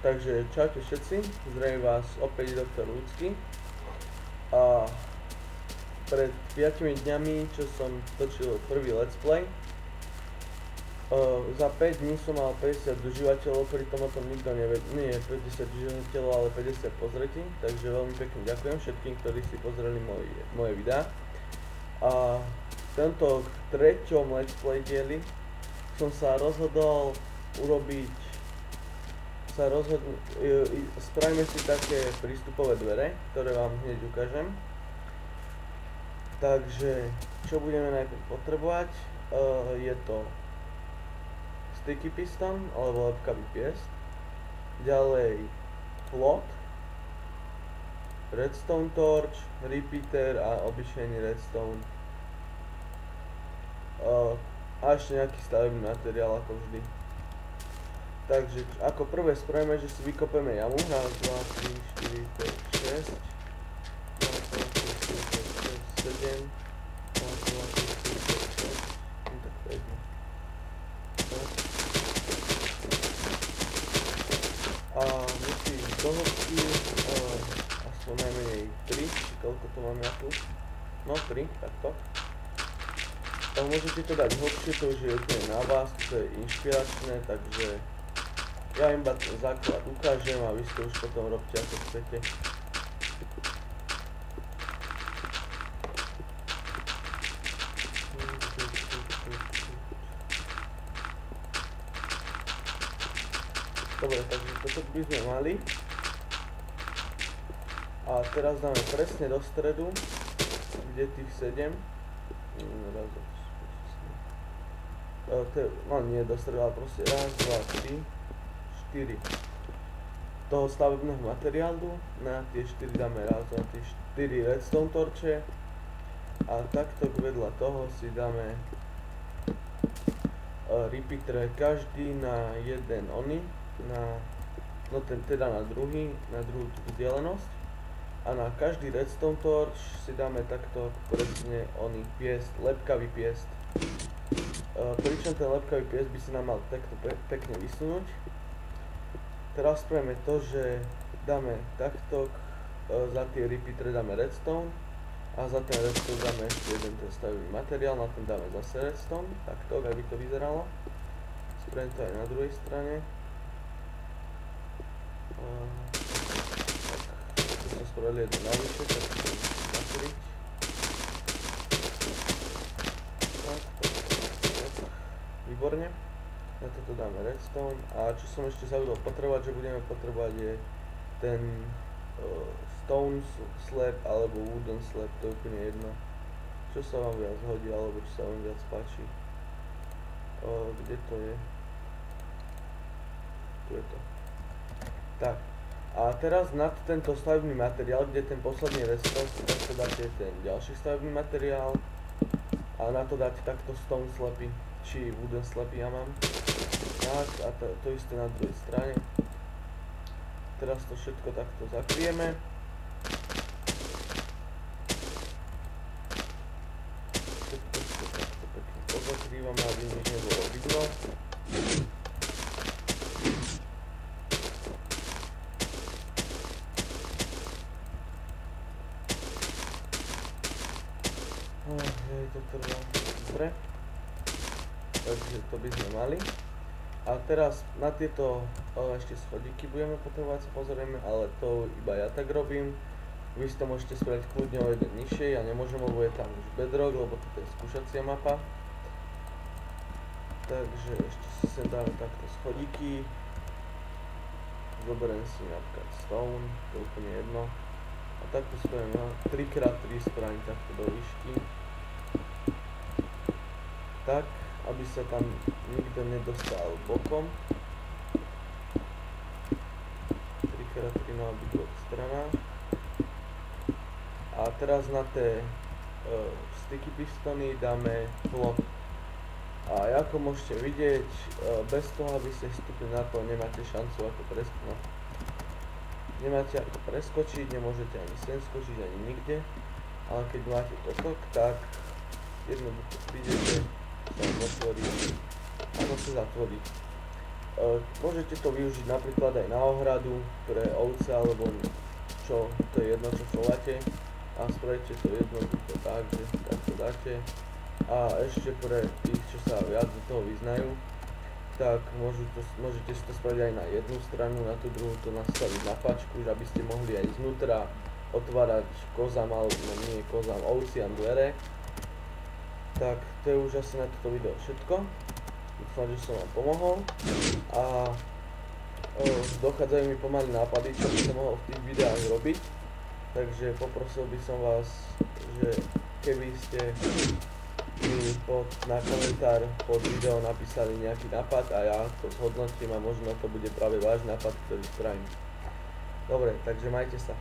Takže čaute všetci, zdravím vás opäť Dr. Ľudský. A pred 5 dňami, čo som točil prvý let's play, za 5 dní som mal 50 užívateľov, pritom o tom nikto nevie, nie 50 užívateľov, ale 50 pozretí, takže veľmi pekne ďakujem všetkým, ktorí si pozreli moje videá. A v tomto treťom let's play dieli som sa rozhodol spravíme si také prístupové dvere, ktoré vám hneď ukážem. Takže, čo budeme najprv potrebovať, je to sticky piston, alebo lepkavý piest, ďalej plot, redstone torch, repeater a obyčajný redstone. A ešte nejaký stavebný materiál, ako vždy. Takže ako prvé spravíme, že si vykopeme jamu. 1, 2, 3, 4, 5, 6. 1, 2, 3, 4, 5, 6, 7. 1, 2, 3, 4, 5, 6. No tak to je jedno. A musí do hĺbky aspoň najmenej 3, či koľko to máme tu? No 3, takto. Môžete to dať hlbšie, to už je úplne na vás, to je inšpiračné, takže ja iba ten základ ukážem a vy si to už potom robte ako chcete. Dobre, takže toto by sme mali. A teraz dáme presne do stredu, kde tých 7. No nie do stredu, ale proste 1, 2, 3, 4 toho stavebného materiálu, na tie 4 dáme raz, na tie 4 redstone torče a takto vedľa toho si dáme repeater každý na jeden ony, teda na druhú vzdialenosť a na každý redstone torch si dáme takto presne ony piest, lepkavý piest. Pričom ten lepkavý piest by si nám mal takto pekne vysunúť. Teraz spravíme to, že dáme takto, za tie repeatery dáme redstone a za ten redstone dáme ešte jeden ten stavebný materiál, na ten dáme zase redstone, takto, aby to vyzeralo. Spravím to aj na druhej strane. Tak, tu som spravil jedno navyše, tak to chcem zakryť. Tak, výborne. Na toto dáme redstone a čo som ešte zabudol potrebovať, že budeme potrebovať je ten stone slab alebo wooden slab, to je úplne jedno, čo sa vám viac hodí alebo čo sa vám viac páči. Kde to je? Tu je to. Tak, a teraz nad tento stavebný materiál, kde ten posledný redstone, takto dáte ten ďalší stavebný materiál a na to dáte takto stone slabby, či wooden slabby ja mám. Tak, a to isté na druhej strane. Teraz to všetko takto zakrieme. Všetko takto pekne pozakrývame, aby nič nebolo vidno. To trvá. Dobre. Takže to by sme mali. A teraz na tieto ešte schodíky budeme potrebovať, sa pozrieme, ale to iba ja tak robím. Vy si to môžete spraviť kľudne o jeden nižšie, ja nemôžem, lebo je tam už bedrock, lebo to je skúšacia mapa. Takže ešte si sem dáme takto schodíky. Zoberiem si napríklad stone, to je úplne jedno. A takto spravím 3x3 spravím takto do výšky. Tak, aby sa tam nikto nedostal bokom. 3x3 na obidvoch stranách. A teraz na tie sticky pistony dáme plot. A ako môžete vidieť, bez toho, aby ste vstúpili na to, nemáte šancu ako preskočiť. Nemáte ako preskočiť, nemôžete ani sem skočiť, ani nikde. Ale keď máte toto, tak jednoducho prídete, sa otvorí, áno, sa zatvorí. Môžete to využiť napríklad aj na ohradu pre ovce alebo čo, to je jedno čo voláte a spravíte to jednoducho tak, že takto dáte. A ešte pre tých, čo sa viac do toho vyznajú, tak môžete si to spraviť aj na jednu stranu, na tú druhú to nastaviť na pačku, že aby ste mohli aj znútra otvárať kozám, alebo nie kozám, ovciam dvere. Tak to je už asi na toto video všetko. Dúfam, že som vám pomohol a dochádzajú mi pomaly nápady, čo by som mohol v tých videách robiť. Takže poprosil by som vás, že keby ste mi na komentár pod video napísali nejaký nápad a ja to zhodnotím a možno to bude práve váš nápad, ktorý spravím. Dobre, takže majte sa.